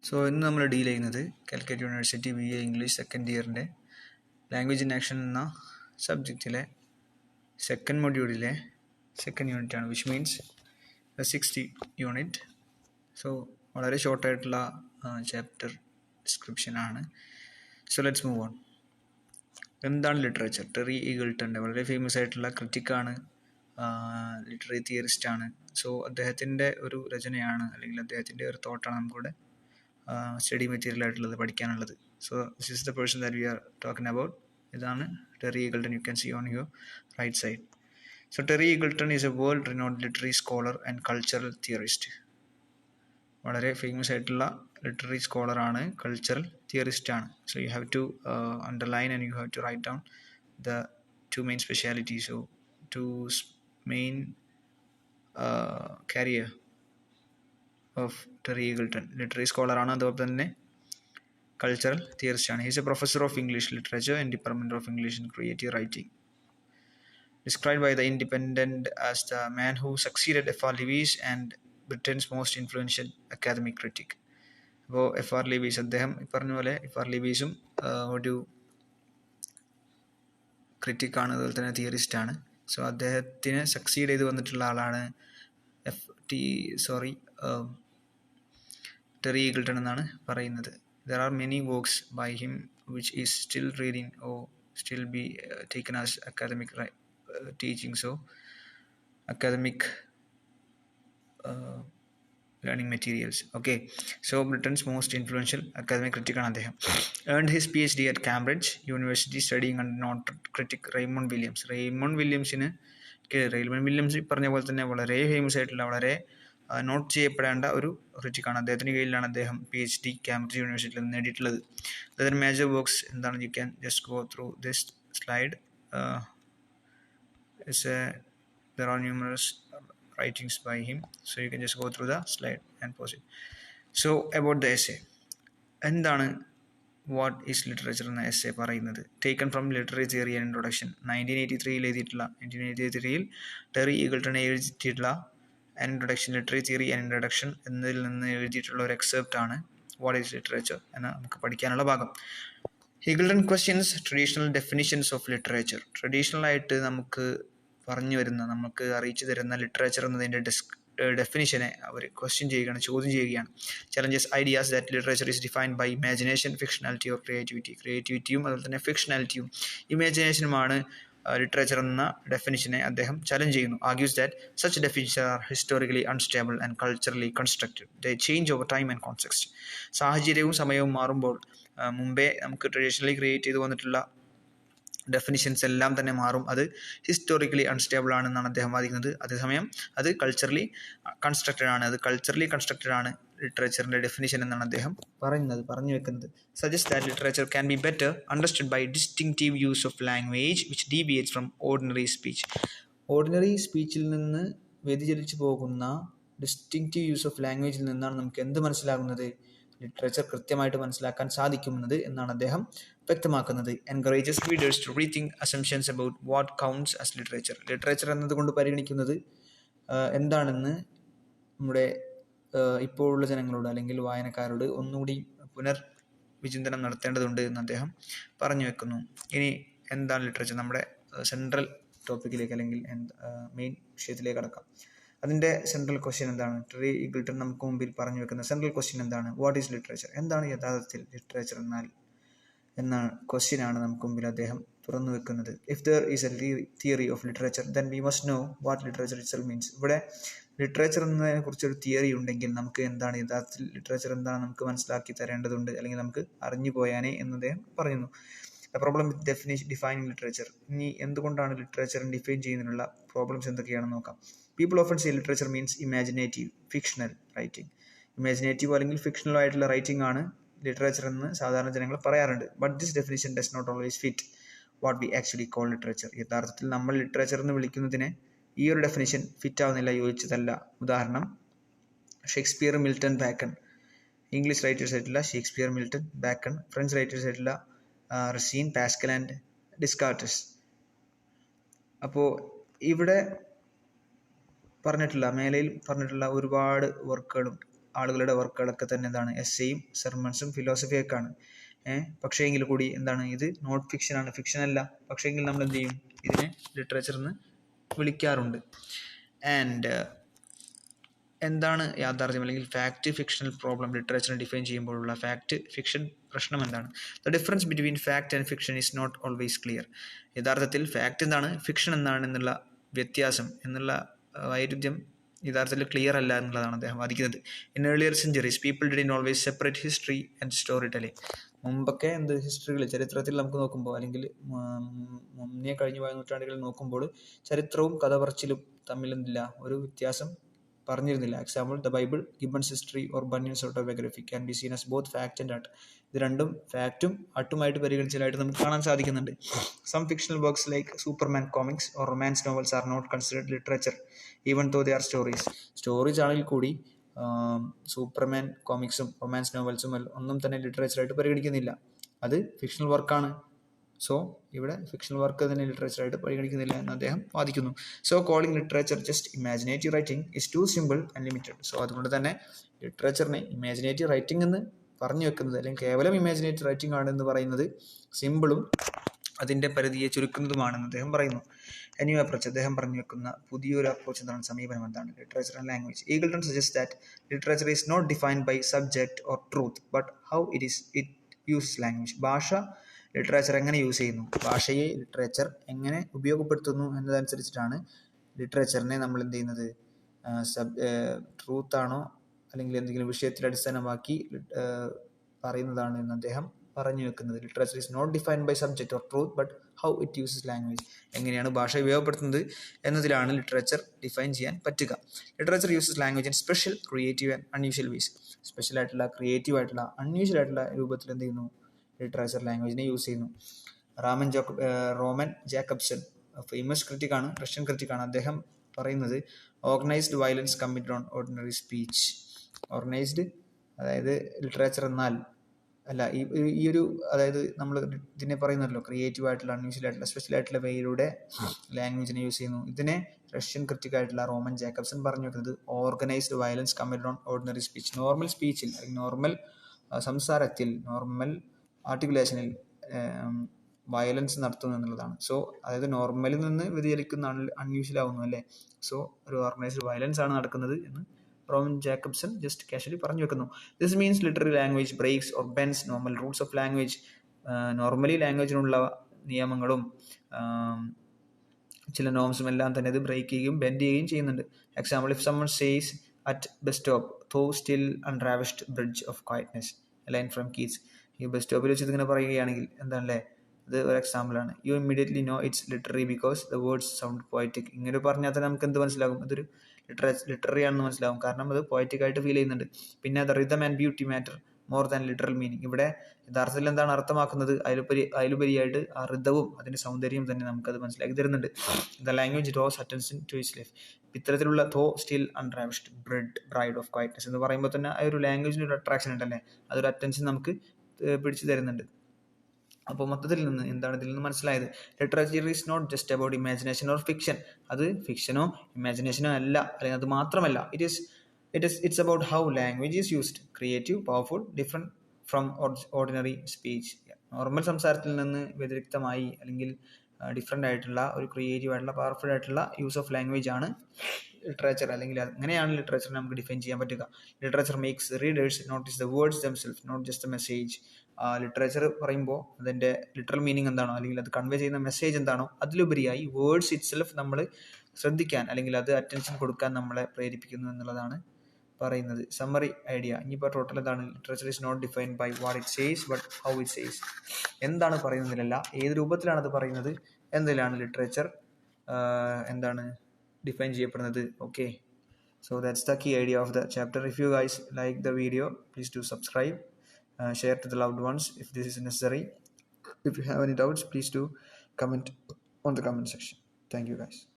So ഇന്ന് നമ്മൾ deal ചെയ്യുന്നത് Calicut university BA English second ഇയറിൻ്റെ ലാംഗ്വേജ് ഇൻ ആക്ഷൻ എന്ന സബ്ജക്റ്റിലെ സെക്കൻഡ് മൊഡ്യൂളിലെ സെക്കൻഡ് യൂണിറ്റാണ്, വിച്ച് മീൻസ് 60 യൂണിറ്റ്. സോ വളരെ ഷോർട്ടായിട്ടുള്ള ചാപ്റ്റർ ഡിസ്ക്രിപ്ഷനാണ്. So let's move on. എന്താണ് ലിറ്ററേച്ചർ? ടെറി ഈഗിൾട്ടൻ്റെ വളരെ ഫേമസ് ആയിട്ടുള്ള ക്രിറ്റിക്കാണ്, ലിറ്റററി തിയറിസ്റ്റാണ്. സോ അദ്ദേഹത്തിൻ്റെ ഒരു രചനയാണ് അല്ലെങ്കിൽ അദ്ദേഹത്തിൻ്റെ ഒരു തോട്ടാണ് നമുക്കിവിടെ സ്റ്റഡി മെറ്റീരിയൽ ആയിട്ടുള്ളത്, പഠിക്കാനുള്ളത്. So this is the person that we are talking about. ഇതാണ് Terry Eagleton. You can see on your right side. So Terry Eagleton is a world renowned literary scholar and cultural theorist. വളരെ famous ആയിട്ടുള്ള literary സ്കോളറാണ്, cultural തിയറിസ്റ്റാണ്. So you have to underline and you have to write down the two main specialities, so two main career of Terry Eagleton. Literary scholar ആണ്, അതോടൊപ്പം തന്നെ cultural theorist ആണ്. He is A professor of English literature and department of English and creative writing. Described by The Independent as the man who succeeded F.R. Leavis and Britain's most influential academic critic. അപ്പോൾ F.R. Leavis, അദ്ദേഹം പറഞ്ഞ പോലെ F.R. Leavisഉം ഒരു ക്രിറ്റിക്കാണ്, അതുപോലെ തന്നെ തിയറിസ്റ്റാണ്. So അദ്ദേഹത്തിന് succeed ചെയ്ത് വന്നിട്ടുള്ള ആളാണ് ടെറി ഈഗിൾട്ടൺ എന്നാണ് പറയുന്നത്. There are many works by him which is still reading or still be taken as academic teaching, so academic learning materials. Okay, so Britain's most influential academic critic ആണ് അദ്ദേഹം. Earned his PhD at Cambridge University studying under noted critic Raymond Williams. Raymond Williams പറഞ്ഞ പോലെ തന്നെ വളരെ famous ആയിട്ടുള്ള, വളരെ not ചെയ്യപ്പെടേണ്ട ഒരു ക്രിറ്റിക്കാണ്. അദ്ദേഹത്തിന് കീഴിലാണ് അദ്ദേഹം PhD കാംബ്രിഡ്ജ് യൂണിവേഴ്സിറ്റിയിൽ നേടിയിട്ടുള്ളത്. അദ്ദേഹത്തിന് മേജർ വർക്ക്സ് എന്താണ്? You can just go through this slide. There are numerous writings by him, so you can just go through the slide and pause it. So about the essay, എന്താണ് what is literature എന്ന essay പറയുന്നത്? Taken from literary theory and introduction. 1983 എഴുതിയിട്ടുള്ള, 1983 Terry Eagleton എഴുതിയിട്ടുള്ള introduction, literary theory and introduction എന്നതിൽ നിന്ന് എഴുതിയിട്ടുള്ള ഒരു except ആണ് വാട്ട് ഈസ് ലിറ്ററേച്ചർ എന്ന നമുക്ക് പഠിക്കാനുള്ള ഭാഗം. Eagleton questions traditional definitions of literature. Traditional ആയിട്ട് നമുക്ക് പറഞ്ഞു വരുന്ന, നമുക്ക് അറിയിച്ചു തരുന്ന ലിറ്ററേച്ചർ എന്നതിൻ്റെ ഡെഫിനിഷനെ അവർ ക്വസ്റ്റ്യൻ ചെയ്യുകയാണ്, ചോദ്യം ചെയ്യുകയാണ്. Challenges ideas that literature is defined by imagination, fictionality or creativity. ക്രിയേറ്റിവിറ്റിയും അതുപോലെ തന്നെ ഫിക്ഷനാലിറ്റിയും ഇമാജിനേഷനുമാണ് ലിറ്ററേച്ചർ എന്ന ഡെഫിനിഷനെ അദ്ദേഹം ചലഞ്ച് ചെയ്യുന്നു. Argues that such definitions are historically unstable and culturally constructed. They change over time and context. സാഹചര്യവും സമയവും മാറുമ്പോൾ മുമ്പേ നമുക്ക് ട്രഡീഷണലി ക്രിയേറ്റ് ചെയ്ത് വന്നിട്ടുള്ള ഡെഫിനിഷൻസ് എല്ലാം തന്നെ മാറും. അത് ഹിസ്റ്റോറിക്കലി അൺസ്റ്റേബിൾ ആണെന്നാണ് അദ്ദേഹം വാദിക്കുന്നത്. അതേസമയം അത് കൾച്ചറലി കൺസ്ട്രക്റ്റഡ് ആണ്. അത് കൾച്ചറലി കൺസ്ട്രക്റ്റഡ് ആണ് ലിറ്ററേച്ചറിൻ്റെ ഡെഫിനിഷൻ എന്നാണ് അദ്ദേഹം പറഞ്ഞു വെക്കുന്നത്. Suggest that literature can be better understood by distinctive use of language which deviates from ordinary speech. Ordinary സ്പീച്ചിൽ നിന്ന് വ്യതിചലിച്ചു പോകുന്ന ഡിസ്റ്റിങ്റ്റീവ് യൂസ് ഓഫ് ലാംഗ്വേജിൽ നിന്നാണ് നമുക്ക് എന്ത് മനസ്സിലാകുന്നത്? ലിറ്ററേച്ചർ കൃത്യമായിട്ട് മനസ്സിലാക്കാൻ സാധിക്കുന്നത് എന്നാണ് അദ്ദേഹം വ്യക്തമാക്കുന്നത്. Encourages readers to rethink assumptions about what counts as literature. Literature എന്നതുകൊണ്ട് പരിഗണിക്കുന്നത് എന്താണെന്ന് നമ്മുടെ ഇപ്പോഴുള്ള ജനങ്ങളോട് അല്ലെങ്കിൽ വായനക്കാരോട് ഒന്നുകൂടി പുനർവിചിന്തനം നടത്തേണ്ടതുണ്ട് എന്ന് അദ്ദേഹം പറഞ്ഞു വെക്കുന്നു. ഇനി എന്താണ് ലിറ്ററേച്ചർ? നമ്മുടെ സെൻട്രൽ ടോപ്പിക്കിലേക്ക് അല്ലെങ്കിൽ മെയിൻ വിഷയത്തിലേക്ക് കടക്കാം. അതിൻ്റെ സെൻട്രൽ ക്വസ്റ്റ്യൻ എന്താണ്? ടെറി ഈഗിൾട്ടൺ നമുക്ക് മുമ്പിൽ പറഞ്ഞു വെക്കുന്ന സെൻട്രൽ ക്വസ്റ്റ്യൻ എന്താണ്? What is literature? എന്താണ് യഥാർത്ഥത്തിൽ ലിറ്ററേച്ചർ എന്ന ക്വസ്റ്റ്യനാണ് നമുക്ക് മുമ്പിൽ അദ്ദേഹം തുറന്നു വെക്കുന്നത്. If there is A theory of literature then we must know what literature itself means. ഇവിടെ ലിറ്ററേച്ചർ എന്നതിനെ കുറിച്ചൊരു തിയറി ഉണ്ടെങ്കിൽ നമുക്ക് എന്താണ് യഥാർത്ഥത്തിൽ ലിറ്ററേച്ചർ എന്താണ് നമുക്ക് മനസ്സിലാക്കി തരേണ്ടതുണ്ട്, അല്ലെങ്കിൽ നമുക്ക് അറിഞ്ഞു പോയാനേ എന്ന് അദ്ദേഹം പറയുന്നു. The problem with defining literature. ഇനി എന്തുകൊണ്ടാണ് ലിറ്ററേച്ചറിനെ ഡിഫൈൻ ചെയ്യുന്നതിനുള്ള പ്രോബ്ലംസ് എന്തൊക്കെയാണെന്ന് നോക്കാം. People often say literature means imaginative fictional writing. Imaginative അല്ലെങ്കിൽ ഫിക്ഷണൽ ആയിട്ടുള്ള റൈറ്റിംഗ് ആണ് ലിറ്ററേച്ചർ എന്ന് സാധാരണ ജനങ്ങൾ പറയാറുണ്ട്. But this definition does not always fit what we actually call literature. യഥാർത്ഥത്തിൽ നമ്മൾ ലിറ്ററേച്ചർ എന്ന് വിളിക്കുന്നതിനെ ഈ ഒരു ഡെഫിനിഷൻ ഫിറ്റ് ആവുന്നില്ല, യോജിച്ചതല്ല. ഉദാഹരണം, Shakespeare, Milton, Bacon. English writers ആയിട്ടുള്ള Shakespeare, Milton, Bacon. French writers ആയിട്ടുള്ള റസീൻ, പാസ്കൽ ആൻഡ് ഡിസ്കാർട്ടസ്. അപ്പോൾ ഇവിടെ മേലയിൽ പറഞ്ഞിട്ടുള്ള ഒരുപാട് വർക്കുകളും ആളുകളുടെ വർക്കുകളൊക്കെ തന്നെ എന്താണ് എസ്സേയും സെർമൺസും ഫിലോസഫിയൊക്കെ ആണ്. പക്ഷേ എങ്കിൽ കൂടി എന്താണ് ഇത് നോട്ട് ഫിക്ഷനാണ്, ഫിക്ഷൻ അല്ല. പക്ഷേ എങ്കിൽ നമ്മൾ എന്ത് ചെയ്യും, ഇതിനെ ലിറ്ററേച്ചർ എന്ന് വിളിക്കാറുണ്ട്. ആൻഡ് എന്താണ് യാഥാർത്ഥ്യം അല്ലെങ്കിൽ ഫാക്റ്റ് ഫിക്ഷണൽ പ്രോബ്ലം ലിറ്ററേച്ചറിനെ ഡിഫൈൻ ചെയ്യുമ്പോഴുള്ള ഫാക്റ്റ് ഫിക്ഷൻ പ്രശ്നം എന്താണ്? The difference between fact and fiction is not always clear. യഥാർത്ഥത്തിൽ ഫാക്റ്റ് എന്താണ്, ഫിക്ഷൻ എന്താണ് എന്നുള്ള വ്യത്യാസം എന്നുള്ള വൈരുദ്ധ്യം യഥാർത്ഥത്തിൽ ക്ലിയർ അല്ല എന്നുള്ളതാണ് അദ്ദേഹം വാദിക്കുന്നത്. In earlier centuries people didn't always separate history and story telling. മുമ്പൊക്കെ ഹിസ്റ്ററികൾ ചരിത്രത്തിൽ നമുക്ക് നോക്കുമ്പോൾ അല്ലെങ്കിൽ മുന്നേ കഴിഞ്ഞു പോയ നൂറ്റാണ്ടുകളിൽ നോക്കുമ്പോൾ ചരിത്രവും കഥ പറച്ചിലും തമ്മിൽ എന്തില്ല, ഒരു വ്യത്യാസം പറഞ്ഞിരുന്നില്ല. Example the Bible, Gibbon's history or Bunyan's autobiography can be seen as both fact and art. ഇത് രണ്ടും ഫാക്റ്റും ആർട്ടുമായിട്ട് പരിഗണിച്ചതായിട്ട് നമുക്ക് കാണാൻ സാധിക്കുന്നുണ്ട്. Some fictional works like Superman comics or romance novels are not considered literature even though they are stories. Stories ആണെങ്കിൽ കൂടി സൂപ്പർമാൻ കോമിക്സും റൊമാൻസ് നോവൽസും ഒന്നും തന്നെ ലിറ്ററേച്ചറായിട്ട് പരിഗണിക്കുന്നില്ല, അത് ഫിക്ഷണൽ വർക്കാണ്. സോ ഇവിടെ ഫിക്ഷണൽ വർക്ക് തന്നെ ലിറ്ററേച്ചറായിട്ട് പരിഗണിക്കുന്നില്ല എന്ന് അദ്ദേഹം വാദിക്കുന്നു. So calling literature just imaginative writing is too simple and limited. So അതുകൊണ്ട് തന്നെ ലിറ്ററേച്ചറിനെ ഇമാജിനേറ്റീവ് റൈറ്റിംഗ് എന്ന് പറഞ്ഞു വെക്കുന്നത് അല്ലെങ്കിൽ കേവലം ഇമാജിനേറ്റീവ് റൈറ്റിംഗ് ആണെന്ന് പറയുന്നത് സിമ്പിളും അതിൻ്റെ പരിധിയെ ചുരുക്കുന്നതുമാണെന്ന് അദ്ദേഹം പറയുന്നു. ന്യൂ അപ്രോച്ച്, അദ്ദേഹം പറഞ്ഞു വെക്കുന്ന പുതിയൊരു അപ്രോച്ച് എന്താണ്, സമീപനം എന്താണ്, literature and language. Eagleton suggest that literature is not defined by subject or truth but how it uses language. ഭാഷ ലിറ്ററേച്ചർ എങ്ങനെ യൂസ് ചെയ്യുന്നു, ഭാഷയെ ലിറ്ററേച്ചർ എങ്ങനെ ഉപയോഗപ്പെടുത്തുന്നു എന്നതനുസരിച്ചിട്ടാണ് ലിറ്ററേച്ചറിനെ നമ്മൾ എന്ത് ചെയ്യുന്നത്, ട്രൂത്താണോ അല്ലെങ്കിൽ എന്തെങ്കിലും വിഷയത്തിൽ അടിസ്ഥാനമാക്കി പറയുന്നതാണ് എന്ന് അദ്ദേഹം പറഞ്ഞു വെക്കുന്നത്. Literature is not defined by subject or truth but how it uses language. എങ്ങനെയാണ് ഭാഷ ഉപയോഗപ്പെടുത്തുന്നത് എന്നതിലാണ് ലിറ്ററേച്ചർ ഡിഫൈൻ ചെയ്യാൻ പറ്റുക. Literature uses language in special, creative and unusual ways. Special ആയിട്ടുള്ള, ക്രിയേറ്റീവ് ആയിട്ടുള്ള, അൺയൂഷ്വൽ ആയിട്ടുള്ള രൂപത്തിൽ എന്ത് ചെയ്യുന്നു, ലിറ്ററേച്ചർ ലാംഗ്വേജിനെ യൂസ് ചെയ്യുന്നു. റോമൻ ജാക്കബ്സൺ ഫേമസ് ക്രിറ്റിക്കാണ്, റഷ്യൻ ക്രിറ്റിക്കാണ്. അദ്ദേഹം പറയുന്നത് organised violence committed on ordinary speech. Organised അതായത് ലിറ്ററേച്ചർ എന്നാൽ അല്ല ഈ ഒരു അതായത് നമ്മൾ ഇതിനെ പറയുന്നല്ലോ ക്രിയേറ്റീവ് ആയിട്ടുള്ള, അൺയൂഷ്വൽ ആയിട്ടുള്ള, സ്പെഷ്യൽ ആയിട്ടുള്ള വേയിലൂടെ ലാംഗ്വേജിനെ യൂസ് ചെയ്യുന്നു. ഇതിനെ റഷ്യൻ ക്രിറ്റിക്കായിട്ടുള്ള റോമൻ ജാക്കബ്സൺ പറഞ്ഞു വെക്കുന്നത് organised violence committed on ordinary speech. Normal സ്പീച്ചിൽ അല്ലെങ്കിൽ നോർമൽ സംസാരത്തിൽ, നോർമൽ ആർട്ടിക്കുലേഷനിൽ വയലൻസ് നടത്തുന്നു എന്നുള്ളതാണ്. സോ അതായത് നോർമലിൽ നിന്ന് വ്യതിചലിക്കുന്ന അൺയൂഷ്വൽ ആവുന്നു അല്ലേ. സോ ഒരു ഓർഗനൈസ്ഡ് വയലൻസ് ആണ് നടക്കുന്നത് എന്ന് റോമൻ ജാക്കബ്സൺ ജസ്റ്റ് കാഷ്വലി പറഞ്ഞു വെക്കുന്നു. This means literary language breaks or bends normal rules of language. Normally ലാംഗ്വേജിനുള്ള നിയമങ്ങളും ചില നോംസും എല്ലാം തന്നെ അത് ബ്രേക്ക് ചെയ്യുകയും ബെൻഡ് ചെയ്യുകയും ചെയ്യുന്നുണ്ട്. Example, if someone says at bus stop thou still unravished bridge of quietness, a line from Keats. ഈ ബസ് സ്റ്റോപ്പിൽ വെച്ച് ഇതിങ്ങനെ പറയുകയാണെങ്കിൽ എന്താണല്ലേ, ഇത് ഒരു എക്സാമ്പിളാണ്. You immediately know it's literary because the words sound poetic. ഇങ്ങനെ പറഞ്ഞാൽ തന്നെ നമുക്ക് എന്ത് മനസ്സിലാകും, ഇതൊരു ലിറ്റററി ആണെന്ന് മനസ്സിലാകും, കാരണം അത് പോയറ്റിക് ആയിട്ട് ഫീൽ ചെയ്യുന്നുണ്ട്. പിന്നെ the rhythm and beauty matter more than literal meaning. ഇവിടെ യഥാർത്ഥത്തിൽ എന്താണ് അർത്ഥമാക്കുന്നത്, അതിലുപരിയായിട്ട് ആ ഋതവും അതിൻ്റെ സൗന്ദര്യവും തന്നെ നമുക്കത് മനസ്സിലാക്കി തരുന്നുണ്ട്. The language draws attention to his life. ഇത്തരത്തിലുള്ള thou still unravished bride of quietness എന്ന് പറയുമ്പോൾ തന്നെ ആ ഒരു ലാംഗ്വേജിന് ഒരു അട്രാക്ഷൻ ഉണ്ടല്ലേ, അതൊരു അറ്റൻഷൻ നമുക്ക് പിടിച്ചു തരുന്നുണ്ട്. അപ്പോൾ മൊത്തത്തിൽ നിന്ന് എന്താണ് ഇതിൽ നിന്ന് മനസ്സിലായത്, literature is not just about imagination or fiction. അത് ഫിക്ഷനോ ഇമാജിനേഷനോ അല്ല, അല്ലെങ്കിൽ അത് മാത്രമല്ല. It's about how language is used, creative, powerful, different from ordinary speech. Normal സംസാരത്തിൽ നിന്ന് വ്യതിരിക്തമായി അല്ലെങ്കിൽ ഡിഫറെൻ്റ് ആയിട്ടുള്ള ഒരു ക്രിയേറ്റീവ് ആയിട്ടുള്ള പവർഫുൾ ആയിട്ടുള്ള യൂസ് ഓഫ് ലാംഗ്വേജ് ആണ് ലിറ്ററേച്ചർ. അല്ലെങ്കിൽ അങ്ങനെയാണ് ലിറ്ററേച്ചറിനെ നമുക്ക് ഡിഫൈൻ ചെയ്യാൻ പറ്റുക. Literature makes readers notice the words themselves, not just a message. Literature പറയുമ്പോൾ അതിൻ്റെ ലിറ്ററൽ മീനിങ് എന്താണോ അല്ലെങ്കിൽ അത് കൺവേ ചെയ്യുന്ന മെസ്സേജ് എന്താണോ അതിലുപരിയായി വേർഡ്സ് ഇറ്റ്സെൽഫ് നമ്മൾ ശ്രദ്ധിക്കാൻ അല്ലെങ്കിൽ അത് അറ്റൻഷൻ കൊടുക്കാൻ നമ്മളെ പ്രേരിപ്പിക്കുന്നു എന്നുള്ളതാണ് പറയുന്നത്. സമ്മറി ഐഡിയ ഇനിയിപ്പോൾ ടോട്ടൽ എന്താണ്, literature is not defined by what it says but how it says. എന്താണ് പറയുന്നതിലല്ല, ഏത് രൂപത്തിലാണ് അത് പറയുന്നത് എന്നതിലാണ് ലിറ്ററേച്ചർ എന്താണ് ഡിഫൈൻ ചെയ്യപ്പെടുന്നത്. Okay, so that's the key idea of the chapter. If you guys like the video, please do subscribe, share to the loved ones if this is necessary. If you have any doubts, please do comment on the comment section. Thank you guys.